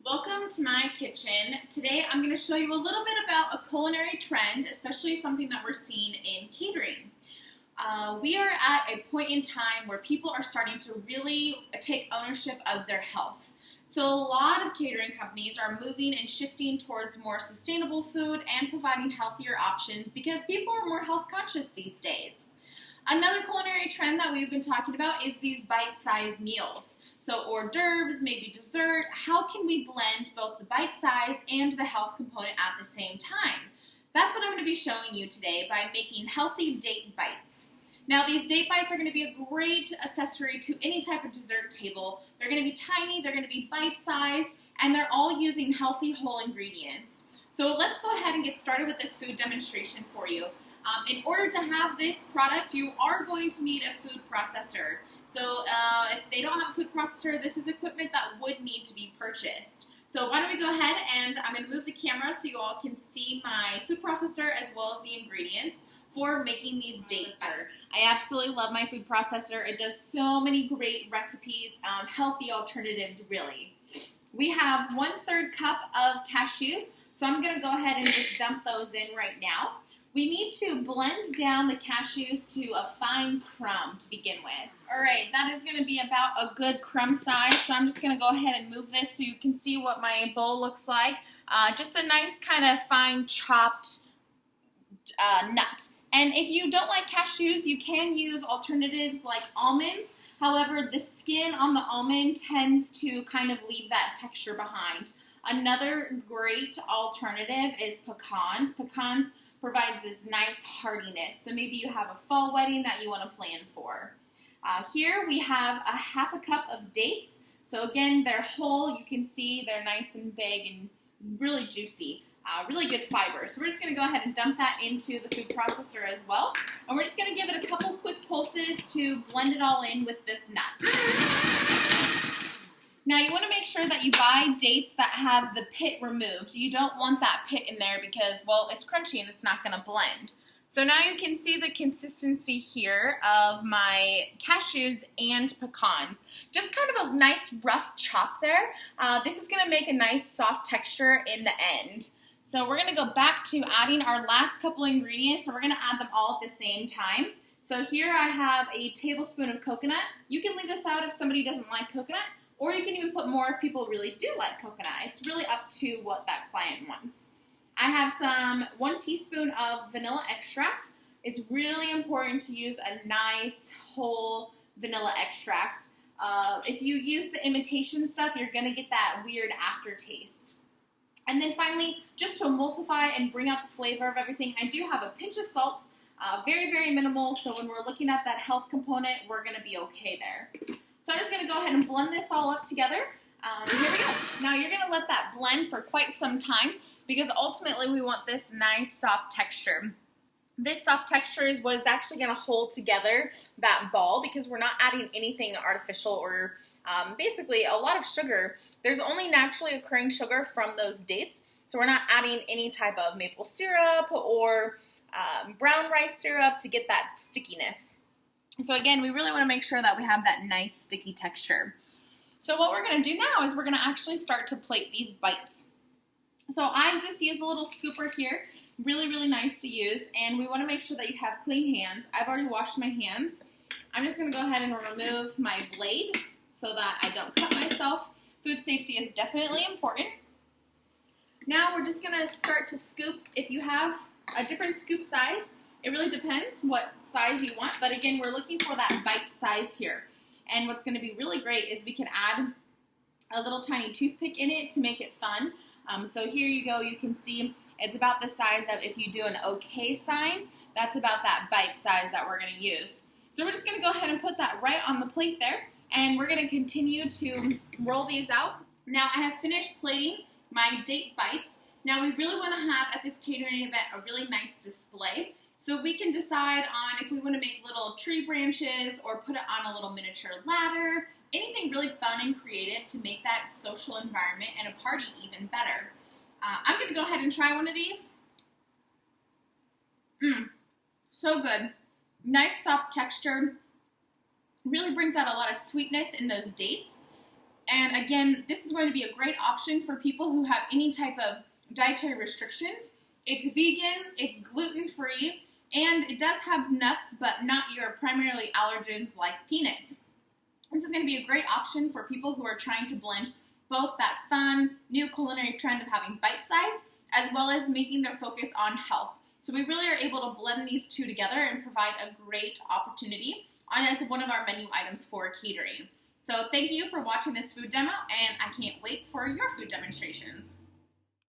Welcome to my kitchen. Today I'm going to show you a little bit about a culinary trend, especially something that we're seeing in catering. We are at a point in time where people are starting to really take ownership of their health. So a lot of catering companies are moving and shifting towards more sustainable food and providing healthier options because people are more health conscious these days. Another culinary trend that we've been talking about is these bite-sized meals. So hors d'oeuvres, maybe dessert. How can we blend both the bite size and the health component at the same time? That's what I'm going to be showing you today by making healthy date bites. Now these date bites are going to be a great accessory to any type of dessert table. They're going to be tiny, they're going to be bite-sized, and they're all using healthy whole ingredients. So let's go ahead and get started with this food demonstration for you. In order to have this product, you are going to need a food processor. So if they don't have a food processor, this is equipment that would need to be purchased. So why don't we go ahead and I'm going to move the camera so you all can see my food processor as well as the ingredients for making these dates. I absolutely love my food processor. It does so many great recipes, healthy alternatives really. We have 1/3 cup of cashews, so I'm going to go ahead and just dump those in right now. We need to blend down the cashews to a fine crumb to begin with. All right, that is going to be about a good crumb size, so I'm just going to go ahead and move this so you can see what my bowl looks like. Just a nice kind of fine chopped nut. And if you don't like cashews, you can use alternatives like almonds. However, the skin on the almond tends to kind of leave that texture behind. Another great alternative is pecans. Pecans provides this nice hardiness. So maybe you have a fall wedding that you want to plan for. Here we have a 1/2 cup of dates. So again, they're whole. You can see they're nice and big and really juicy. Really good fiber. So we're just going to go ahead and dump that into the food processor as well. And we're just going to give it a couple quick pulses to blend it all in with this nut. Now you want to make sure that you buy dates that have the pit removed. You don't want that pit in there because, well, it's crunchy and it's not going to blend. So now you can see the consistency here of my cashews and pecans. Just kind of a nice rough chop there. This is going to make a nice soft texture in the end. So we're going to go back to adding our last couple ingredients, and we're going to add them all at the same time. So here I have a tablespoon of coconut. You can leave this out if somebody doesn't like coconut, or you can even put more if people really do like coconut. It's really up to what that client wants. I have 1 teaspoon of vanilla extract. It's really important to use a nice whole vanilla extract. If you use the imitation stuff, you're going to get that weird aftertaste. And then finally, just to emulsify and bring out the flavor of everything, I do have a pinch of salt, very, very minimal, so when we're looking at that health component, we're going to be okay there. So I'm just going to go ahead and blend this all up together. Here we go. Now you're going to let that blend for quite some time because ultimately we want this nice soft texture. This soft texture is what is actually going to hold together that ball because we're not adding anything artificial or basically a lot of sugar. There's only naturally occurring sugar from those dates, so we're not adding any type of maple syrup or brown rice syrup to get that stickiness. So again, we really want to make sure that we have that nice sticky texture. So what we're going to do now is we're going to actually start to plate these bites. So I just used a little scooper here, really, really nice to use, and we want to make sure that you have clean hands. I've already washed my hands. I'm just going to go ahead and remove my blade so that I don't cut myself. Food safety is definitely important. Now we're just going to start to scoop. If you have a different scoop size, it really depends what size you want, but again, we're looking for that bite size here. And what's going to be really great is we can add a little tiny toothpick in it to make it fun. So here you go, you can see it's about the size of, if you do an okay sign, that's about that bite size that we're going to use. So we're just going to go ahead and put that right on the plate there, and we're going to continue to roll these out. Now I have finished plating my date bites. Now we really want to have at this catering event a really nice display. So we can decide on if we want to make little tree branches or put it on a little miniature ladder, anything really fun and creative to make that social environment and a party even better. I'm going to go ahead and try one of these. So good. Nice soft texture. Really brings out a lot of sweetness in those dates. And again, this is going to be a great option for people who have any type of dietary restrictions. It's vegan, it's gluten-free, and it does have nuts, but not your primarily allergens like peanuts. This is going to be a great option for people who are trying to blend both that fun, new culinary trend of having bite size, as well as making their focus on health. So we really are able to blend these two together and provide a great opportunity as one of our menu items for catering. So thank you for watching this food demo, and I can't wait for your food demonstrations.